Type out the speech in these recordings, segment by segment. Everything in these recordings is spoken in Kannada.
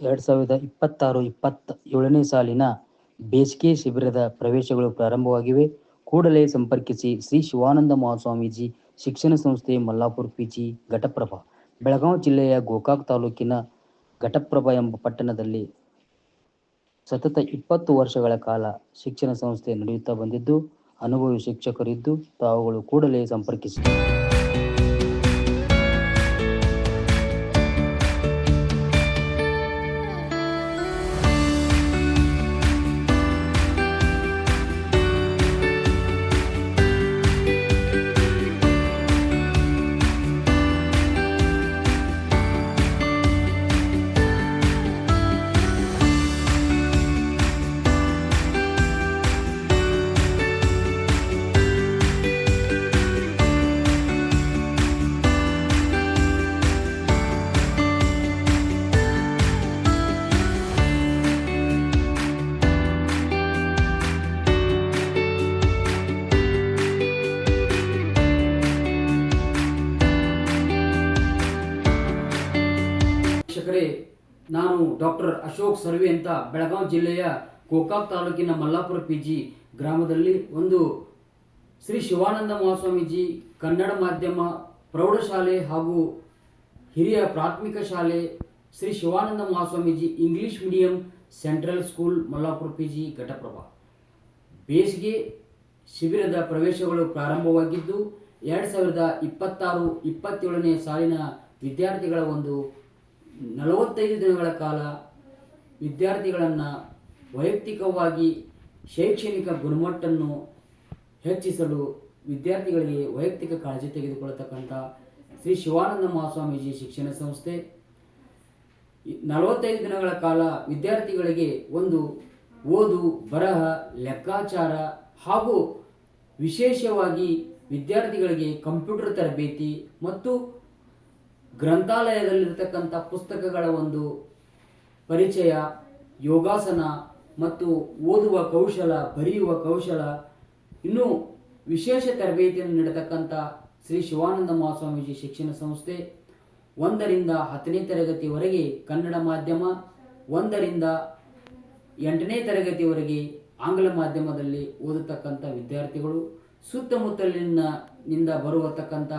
2026-27ನೇ ಸಾಲಿನ ಬೇಸಿಗೆ ಶಿಬಿರದ ಪ್ರವೇಶಗಳು ಪ್ರಾರಂಭವಾಗಿವೆ. ಕೂಡಲೇ ಸಂಪರ್ಕಿಸಿ ಶ್ರೀ ಶಿವಾನಂದ ಮಹಾಸ್ವಾಮೀಜಿ ಶಿಕ್ಷಣ ಸಂಸ್ಥೆ, ಮಲ್ಲಾಪುರ ಪಿಜಿ, ಘಟಪ್ರಭಾ. ಬೆಳಗಾವಿ ಜಿಲ್ಲೆಯ ಗೋಕಾಕ್ ತಾಲೂಕಿನ ಘಟಪ್ರಭಾ ಎಂಬ ಪಟ್ಟಣದಲ್ಲಿ ಸತತ 20 ವರ್ಷಗಳ ಕಾಲ ಶಿಕ್ಷಣ ಸಂಸ್ಥೆ ನಡೆಯುತ್ತಾ ಬಂದಿದ್ದು, ಅನುಭವಿ ಶಿಕ್ಷಕರಿದ್ದು, ತಾವುಗಳು ಕೂಡಲೇ ಸಂಪರ್ಕಿಸಿ. ನಾನು ಡಾಕ್ಟರ್ ಅಶೋಕ್ ಸರ್ವೆ ಅಂತ ಬೆಳಗಾವಿ ಜಿಲ್ಲೆಯ ಗೋಕಾಕ್ ತಾಲೂಕಿನ ಮಲ್ಲಾಪುರ ಪಿಜಿ ಗ್ರಾಮದಲ್ಲಿ ಒಂದು ಶ್ರೀ ಶಿವಾನಂದ ಮಹಾಸ್ವಾಮೀಜಿ ಕನ್ನಡ ಮಾಧ್ಯಮ ಪ್ರೌಢಶಾಲೆ ಹಾಗೂ ಹಿರಿಯ ಪ್ರಾಥಮಿಕ ಶಾಲೆ, Shri Shivananda Mahaswamiji English medium central school, Mallapura PG, Ghataprabha ಬೇಸಿಗೆ ಶಿಬಿರದ ಪ್ರವೇಶಗಳು ಪ್ರಾರಂಭವಾಗಿದ್ದು 2026-27ನೇ ಸಾಲಿನ ವಿದ್ಯಾರ್ಥಿಗಳ ಒಂದು 45 ದಿನಗಳ ಕಾಲ ವಿದ್ಯಾರ್ಥಿಗಳನ್ನು ವೈಯಕ್ತಿಕವಾಗಿ ಶೈಕ್ಷಣಿಕ ಗುಣಮಟ್ಟವನ್ನು ಹೆಚ್ಚಿಸಲು ವಿದ್ಯಾರ್ಥಿಗಳಿಗೆ ವೈಯಕ್ತಿಕ ಕಾಳಜಿ ತೆಗೆದುಕೊಳ್ಳತಕ್ಕಂಥ ಶ್ರೀ ಶಿವಾನಂದ ಮಹಾಸ್ವಾಮೀಜಿ ಶಿಕ್ಷಣ ಸಂಸ್ಥೆ 45 ದಿನಗಳ ಕಾಲ ವಿದ್ಯಾರ್ಥಿಗಳಿಗೆ ಒಂದು ಓದು, ಬರಹ, ಲೆಕ್ಕಾಚಾರ ಹಾಗೂ ವಿಶೇಷವಾಗಿ ವಿದ್ಯಾರ್ಥಿಗಳಿಗೆ ಕಂಪ್ಯೂಟರ್ ತರಬೇತಿ ಮತ್ತು ಗ್ರಂಥಾಲಯದಲ್ಲಿರತಕ್ಕಂಥ ಪುಸ್ತಕಗಳ ಒಂದು ಪರಿಚಯ, ಯೋಗಾಸನ ಮತ್ತು ಓದುವ ಕೌಶಲ, ಬರೆಯುವ ಕೌಶಲ, ಇನ್ನೂ ವಿಶೇಷ ತರಬೇತಿಯನ್ನು ನೀಡತಕ್ಕಂಥ ಶ್ರೀ ಶಿವಾನಂದ ಮಹಾಸ್ವಾಮೀಜಿ ಶಿಕ್ಷಣ ಸಂಸ್ಥೆ 1ರಿಂದ 10ನೇ ತರಗತಿವರೆಗೆ ಕನ್ನಡ ಮಾಧ್ಯಮ, 1ರಿಂದ 8ನೇ ತರಗತಿವರೆಗೆ ಆಂಗ್ಲ ಮಾಧ್ಯಮದಲ್ಲಿ ಓದತಕ್ಕಂಥ ವಿದ್ಯಾರ್ಥಿಗಳು, ಸುತ್ತಮುತ್ತಲಿನಿಂದ ಬರುವತಕ್ಕಂಥ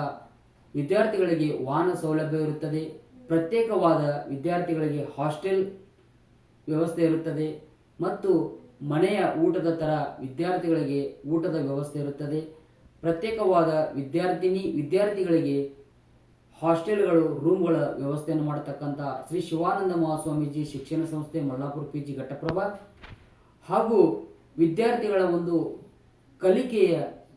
ವಿದ್ಯಾರ್ಥಿಗಳಿಗೆ ವಾಹನ ಸೌಲಭ್ಯ ಇರುತ್ತದೆ. ಪ್ರತ್ಯೇಕವಾದ ವಿದ್ಯಾರ್ಥಿಗಳಿಗೆ ಹಾಸ್ಟೆಲ್ ವ್ಯವಸ್ಥೆ ಇರುತ್ತದೆ ಮತ್ತು ಮನೆಯ ಊಟದ ಥರ ವಿದ್ಯಾರ್ಥಿಗಳಿಗೆ ಊಟದ ವ್ಯವಸ್ಥೆ ಇರುತ್ತದೆ. ಪ್ರತ್ಯೇಕವಾದ ವಿದ್ಯಾರ್ಥಿಗಳಿಗೆ ಹಾಸ್ಟೆಲ್ಗಳು, ರೂಮ್ಗಳ ವ್ಯವಸ್ಥೆಯನ್ನು ಮಾಡತಕ್ಕಂಥ ಶ್ರೀ ಶಿವಾನಂದ ಮಹಾಸ್ವಾಮೀಜಿ ಶಿಕ್ಷಣ ಸಂಸ್ಥೆ, ಮಲ್ಲಾಪುರ ಪಿಜಿ, ಘಟಪ್ರಭಾ ಹಾಗೂ ವಿದ್ಯಾರ್ಥಿಗಳ ಒಂದು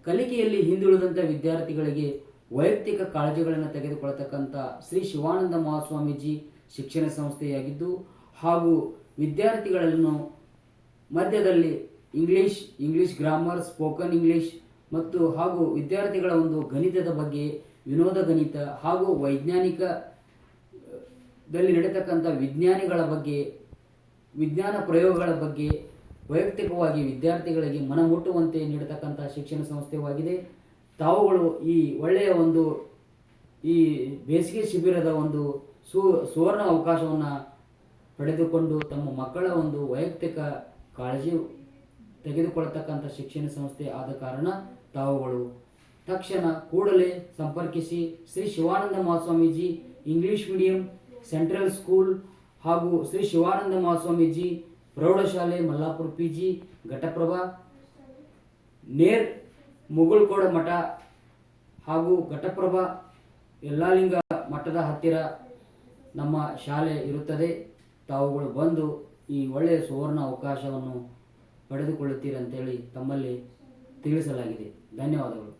ಕಲಿಕೆಯಲ್ಲಿ ಹಿಂದುಳಿದಂಥ ವಿದ್ಯಾರ್ಥಿಗಳಿಗೆ ವೈಯಕ್ತಿಕ ಕಾಳಜಿಗಳನ್ನು ತೆಗೆದುಕೊಳ್ಳತಕ್ಕಂಥ ಶ್ರೀ ಶಿವಾನಂದ ಮಹಾಸ್ವಾಮೀಜಿ ಶಿಕ್ಷಣ ಸಂಸ್ಥೆಯಾಗಿದ್ದು, ಹಾಗೂ ವಿದ್ಯಾರ್ಥಿಗಳನ್ನು ಮಧ್ಯದಲ್ಲಿ ಇಂಗ್ಲಿಷ್ ಗ್ರಾಮರ್, ಸ್ಪೋಕನ್ ಇಂಗ್ಲಿಷ್ ಮತ್ತು ಹಾಗೂ ವಿದ್ಯಾರ್ಥಿಗಳ ಒಂದು ಗಣಿತದ ಬಗ್ಗೆ, ವಿನೋದ ಗಣಿತ ಹಾಗೂ ವೈಜ್ಞಾನಿಕದಲ್ಲಿ ನಡೆತಕ್ಕಂಥ ವಿಜ್ಞಾನಿಗಳ ಬಗ್ಗೆ, ವಿಜ್ಞಾನ ಪ್ರಯೋಗಗಳ ಬಗ್ಗೆ ವೈಯಕ್ತಿಕವಾಗಿ ವಿದ್ಯಾರ್ಥಿಗಳಿಗೆ ಮನಮುಟ್ಟುವಂತೆ ನೀಡತಕ್ಕಂಥ ಶಿಕ್ಷಣ ಸಂಸ್ಥೆಯಾಗಿದೆ. ತಾವುಗಳು ಈ ಒಳ್ಳೆಯ ಒಂದು ಈ ಬೇಸಿಗೆ ಶಿಬಿರದ ಒಂದು ಸುವರ್ಣ ಅವಕಾಶವನ್ನು ಪಡೆದುಕೊಂಡು ತಮ್ಮ ಮಕ್ಕಳ ಒಂದು ವೈಯಕ್ತಿಕ ಕಾಳಜಿ ತೆಗೆದುಕೊಳ್ಳತಕ್ಕಂಥ ಶಿಕ್ಷಣ ಸಂಸ್ಥೆ ಆದ ಕಾರಣ ತಾವುಗಳು ತಕ್ಷಣ ಕೂಡಲೇ ಸಂಪರ್ಕಿಸಿ Shri Shivananda Mahaswamiji English medium central school ಹಾಗೂ ಶ್ರೀ ಶಿವಾನಂದ ಮಹಾಸ್ವಾಮೀಜಿ ಪ್ರೌಢಶಾಲೆ, ಮಲ್ಲಾಪುರ ಪಿಜಿ, ಘಟಪ್ರಭಾ, ನೇರ್ ಮುಗುಳ್ಕೋಡ ಮಠ ಹಾಗೂ ಘಟಪ್ರಭಾ ಯಲ್ಲಾಲಿಂಗ ಮಠದ ಹತ್ತಿರ ನಮ್ಮ ಶಾಲೆ ಇರುತ್ತದೆ. ತಾವುಗಳು ಬಂದು ಈ ಒಳ್ಳೆಯ ಸುವರ್ಣ ಅವಕಾಶವನ್ನು ಪಡೆದುಕೊಳ್ಳುತ್ತೀರಂತೇಳಿ ತಮ್ಮಲ್ಲಿ ತಿಳಿಸಲಾಗಿದೆ. ಧನ್ಯವಾದಗಳು.